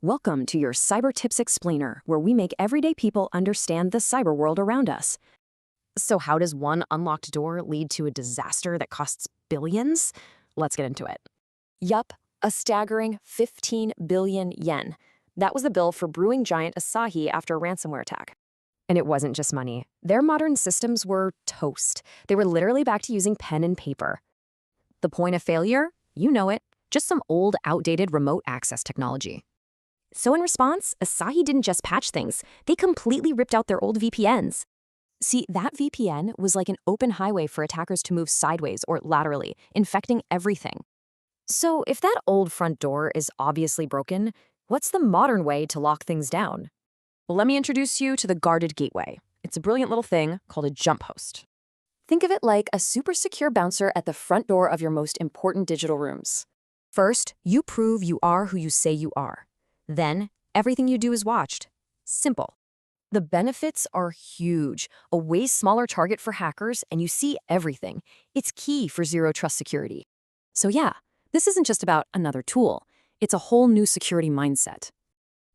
Welcome to your Cyber Tips Explainer, where we make everyday people understand the cyber world around us. So how does one unlocked door lead to a disaster that costs billions? Let's get into it. Yup, a staggering 15 billion yen. That was the bill for brewing giant Asahi after a ransomware attack. And it wasn't just money. Their modern systems were toast. They were literally back to using pen and paper. The point of failure? You know it. Just some old, outdated remote access technology. So in response, Asahi didn't just patch things. They completely ripped out their old VPNs. See, that VPN was like an open highway for attackers to move sideways or laterally, infecting everything. So if that old front door is obviously broken, what's the modern way to lock things down? Well, let me introduce you to the guarded gateway. It's a brilliant little thing called a jump host. Think of it like a super secure bouncer at the front door of your most important digital rooms. First, you prove you are who you say you are. Then, everything you do is watched. Simple. The benefits are huge. A way smaller target for hackers, and you see everything. It's key for zero trust security. So yeah, this isn't just about another tool. It's a whole new security mindset.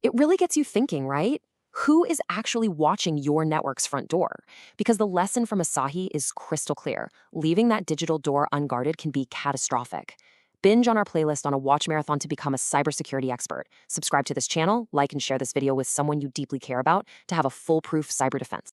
It really gets you thinking, right? Who is actually watching your network's front door? Because the lesson from Asahi is crystal clear. Leaving that digital door unguarded can be catastrophic. Binge on our playlist on a watch marathon to become a cybersecurity expert. Subscribe to this channel, like and share this video with someone you deeply care about to have a foolproof cyber defense.